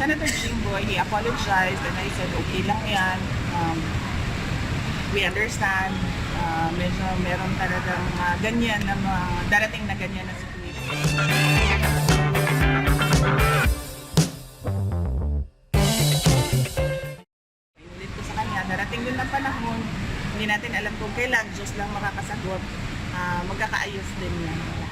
Senator Jinggoy, he apologized and I said, okay lang yan. We understand. Medyo meron talagang ganyan na darating na ganyan na situation. Inulit ko sa kanya, darating din ng panahon, hindi natin alam kung kailan, Diyos lang makakasagot, magkakaayos din yan.